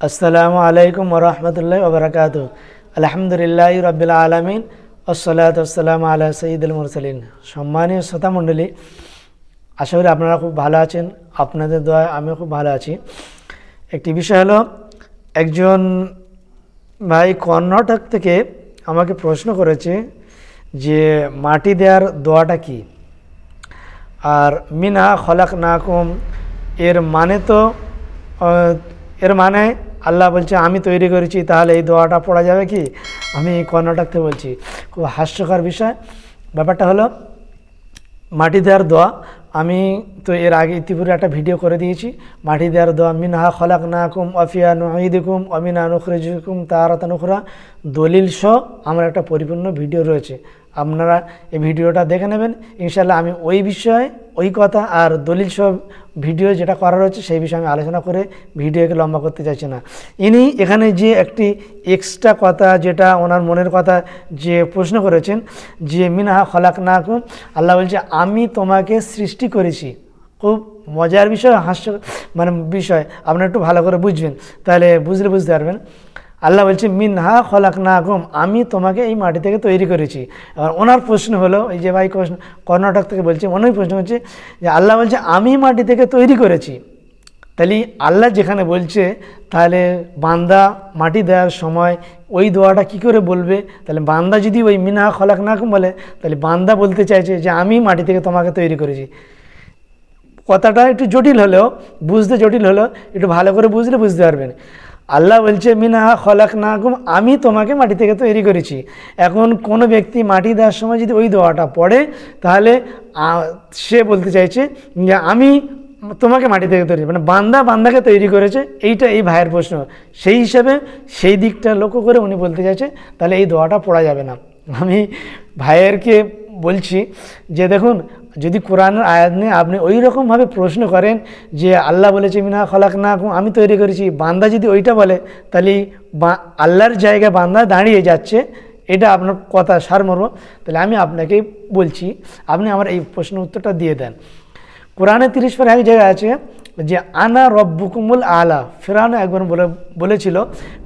আসসালামু আলাইকুম ওরহমতুল্লাহি ওবারাকাতুহু। আলহামদুলিল্লাহি রাব্বিল আলামিন ওয়াসসালাতু ওয়াসসালামু আলা সাইয়্যিদিল মুরসালিন। সম্মানীয় শ্রোতা মণ্ডলী, আশা করি আপনারা খুব ভালো আছেন। আপনাদের দোয়ায় আমিও খুব ভালো আছি। একটি বিষয় হলো, একজন ভাই কর্ণাটক থেকে আমাকে প্রশ্ন করেছে যে মাটি দেওয়ার দোয়াটা কি, আর মিনা খলাকনাকুম এর মানে এর মানে আল্লাহ বলছে আমি তৈরি করেছি, তাহলে এই দোয়াটা পড়া যাবে কি? আমি কর্ণাটক থেকে বলছি। খুব হাস্যকর বিষয়। ব্যাপারটা হলো, মাটি দেওয়ার দোয়া আমি তো এর আগে ইতিপূর্বে একটা ভিডিও করে দিয়েছি। মাটি দেওয়ার দোয়া, মিনহা খলাকনাকুম ওয়া ফিহা নুঈদুকুম ওয়া মিনহা নুখরিজুকুম তারাতান উখরা, দলিল সহ আমার একটা পরিপূর্ণ ভিডিও রয়েছে। আপনারা এই ভিডিওটা দেখে নেবেন ইনশাআল্লাহ। আমি ওই বিষয়ে ওই কথা আর দলিল সহ ভিডিও যেটা করা রয়েছে সেই বিষয়ে আমি আলোচনা করে ভিডিওকে লম্বা করতে চাইছি না। ইনি এখানে যে একটি এক্সট্রা কথা, যেটা ওনার মনের কথা যে প্রশ্ন করেছেন যে মিনহা খলাকনাকুম, আল্লাহ বলছে আমি তোমাকে সৃষ্টি করেছি। খুব মজার বিষয়, বিষয়। আপনারা একটু ভালো করে বুঝবেন, তাহলে বুঝতে পারবেন। আল্লাহ বলছে মিনহা খলাকনাকুম, আমি তোমাকে এই মাটি থেকে তৈরি করেছি। এবার ওনার প্রশ্ন হলো, এই যে ভাই কর্ণাটক থেকে বলছে, ওনার প্রশ্ন হচ্ছে যে আল্লাহ বলছে আমি মাটি থেকে তৈরি করেছি, তাহলে আল্লাহ যেখানে বলছে, তাহলে বান্দা মাটি দেওয়ার সময় ওই দোয়াটা কি করে বলবে? তাহলে বান্দা যদি ওই মিনহা খলাকনাকুম বলে, তাহলে বান্দা বলতে চাইছে যে আমি মাটি থেকে তোমাকে তৈরি করেছি। কথাটা একটু জটিল হলেও, জটিল হলেও একটু ভালো করে বুঝতে পারবেন। আল্লাহ বলছে মিনহা খলাকনাকুম, আমি তোমাকে মাটি থেকে তৈরি করেছি। এখন কোনো ব্যক্তি মাটি দেওয়ার সময় যদি ওই দোয়াটা পড়ে, তাহলে সে বলতে চাইছে যে আমি তোমাকে মাটি থেকে তৈরি, মানে বান্দাকে তৈরি করেছে। এই ভাইয়ের প্রশ্ন। সেই হিসাবে সেই দিকটা লক্ষ্য করে উনি বলতে চাইছে তাহলে এই দোয়াটা পড়া যাবে না। আমি ভাইয়েরকে বলছি যে দেখুন, যদি কোরআনের আয়াত নিয়ে আপনি ওই রকমভাবে প্রশ্ন করেন যে আল্লাহ বলেছে মিনহা খলাকনাকুম, আমি তৈরি করেছি, বান্দা যদি ওইটা বলে, তাহলে আল্লাহর জায়গায় বান্দা দাঁড়িয়ে যাচ্ছে, এটা আপনার কথা সারমর্ম। তাহলে আমি আপনাকে বলছি, আপনি আমার এই প্রশ্ন উত্তরটা দিয়ে দেন। কোরআনে 30 পারা এক জায়গায় আছে যে আনা রব্বুকুমুল আলা। ফেরাউন একবার বলেছিল,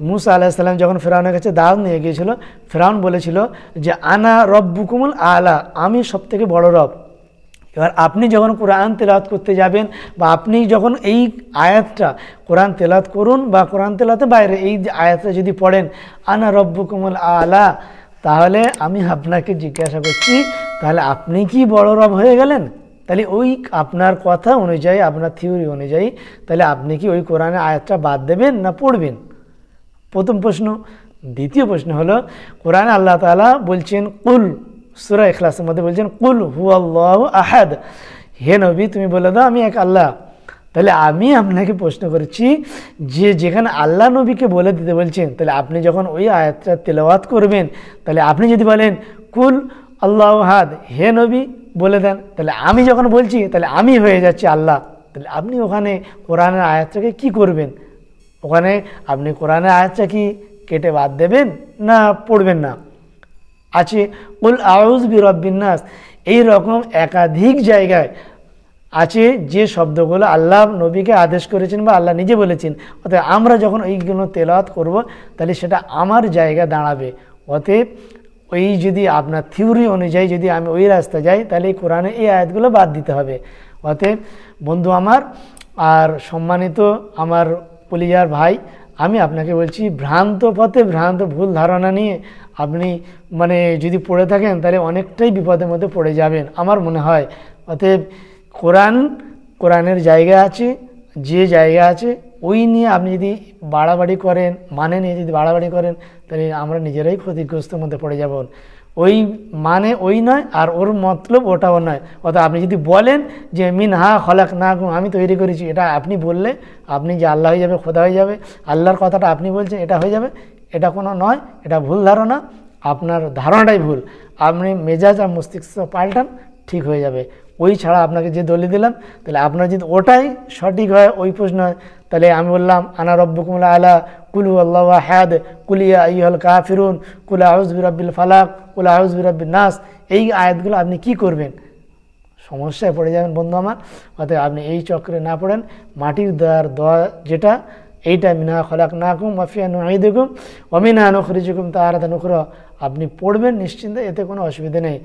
মুসা আলাইহিস সালাম যখন ফেরাউনের কাছে দাওয়াত নিয়ে গিয়েছিল, ফেরাউন বলেছিল যে আনা রব্বুকুমুল আলা, আমি সবথেকে বড় রব। এবার আপনি যখন কোরআন তেলাওয়াত করতে যাবেন, বা আপনি যখন এই আয়াতটা কোরআন তেলাওয়াত করুন বা কোরআন তেলাওয়াতের বাইরে এই আয়াতটা যদি পড়েন আনা রব্বুকুমুল আলা, তাহলে আমি আপনাকে জিজ্ঞাসা করছি, তাহলে আপনি কি বড় রব হয়ে গেলেন? তাহলে ওই আপনার কথা অনুযায়ী, আপনার থিওরি অনুযায়ী, তাহলে আপনি কি ওই কোরআনের আয়াতটা বাদ দেবেন না পড়বেন? প্রথম প্রশ্ন। দ্বিতীয় প্রশ্ন হলো, কোরআনে আল্লাহ তাআলা বলছেন কুল, সূরা ইখলাসের মধ্যে বলছেন কুল হুয়াল্লাহু আহাদ, হে নবী তুমি বলে দাও আমি এক আল্লাহ। তাহলে আমি আপনাকে প্রশ্ন করেছি যে যেখানে আল্লাহ নবীকে বলে দিতে বলছেন, তাহলে আপনি যখন ওই আয়াতটা তেলাওয়াত করবেন, তাহলে আপনি যদি বলেন কুল আল্লাহু আহাদ, হে নবী বলে দেন, তাহলে আমি যখন বলছি তাহলে আমি হয়ে যাচ্ছি আল্লাহ। তাহলে আপনি ওখানে কোরআনের আয়াতটাকে কি করবেন? ওখানে আপনি কোরআনের আয়াতটা কি কেটে বাদ দেবেন না পড়বেন না? আছে কুল আউযু বিরাব্বিন নাস, এই রকম একাধিক জায়গায় আছে যে শব্দগুলো আল্লাহ নবীকে আদেশ করেছেন বা আল্লাহ নিজে বলেছেন। অতএব আমরা যখন ওইগুলো তেলাওয়াত করব, তাহলে সেটা আমার জায়গা দাঁড়াবে। অতএব ওই যদি আপনার থিওরি অনুযায়ী যদি আমি ওই রাস্তা যাই, তাহলে এই কোরআনে এই আয়াতগুলো বাদ দিতে হবে। অতএব বন্ধু আমার আর সম্মানিত আমার কলিজার ভাই, আমি আপনাকে বলছি, ভ্রান্ত পথে ভুল ধারণা নিয়ে আপনি যদি পড়ে থাকেন, তাহলে অনেকটাই বিপদের মধ্যে পড়ে যাবেন আমার মনে হয়। অতএব কোরআনের জায়গা আছে, যে জায়গা আছে ওই নিয়ে আপনি যদি বাড়াবাড়ি করেন, নিয়ে যদি বাড়াবাড়ি করেন, তাহলে আমরা নিজেরাই ক্ষতিগ্রস্তের মধ্যে পড়ে যাব। ওই ওই নয়, আর ওর মতলব ওটাও নয়। অর্থাৎ আপনি যদি বলেন যে মিনহা খলাকনাকুম, আমি তৈরি করেছি, এটা আপনি বললে আপনি যে আল্লাহ হয়ে যাবে, খোদা হয়ে যাবে, আল্লাহর কথাটা আপনি বলছেন এটা হয়ে যাবে, এটা কোনো নয়, এটা ভুল ধারণা। আপনার ধারণাটাই ভুল। আপনি মেজাজ আর মস্তিষ্ক পাল্টান, ঠিক হয়ে যাবে। ওই ছাড়া আপনাকে যে দলিল দিলাম, তাহলে আপনার যদি ওটাই সঠিক হয়, ওই প্রশ্ন হয়, তাহলে আমি বললাম আনা রব্বুকুমুল আলা, কুল হুয়াল্লাহু আহাদ, কুল ইয়া আইয়ুহাল কাফিরুন, কুল আউযু বিরাব্বিল ফালাক, কুল আউযু বিরাব্বিন নাস, এই আয়াতগুলো আপনি কি করবেন? সমস্যায় পড়ে যাবেন বন্ধু আমার। অতএব আপনি এই চক্রে না পড়েন। মাটির দেওয়ার দোয়া যেটা, এইটা মিনহা খলাকনাকুম ওয়া ফিহা নুঈদুকুম ওয়া মিনহা নুখরিজুকুম তারাতান উখরা, আপনি পড়বেন নিশ্চিন্তে, এতে কোনো অসুবিধা নেই।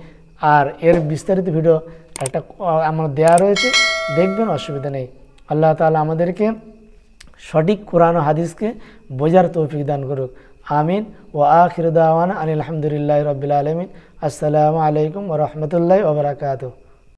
আর এর বিস্তারিত ভিডিও একটা আমার দেয়া রয়েছে, দেখবেন, অসুবিধা নেই। আল্লাহ তাআলা আমাদেরকে সঠিক কোরআন ও হাদিসকে বোঝার তৌফিক দান করুক। আমিন। ওয়া আখিরু দাওয়ানা আনিল হামদুলিল্লাহি রাব্বিল আলামিন। আসসালামু আলাইকুম ওয়া রাহমাতুল্লাহি ওয়া বারাকাতুহু।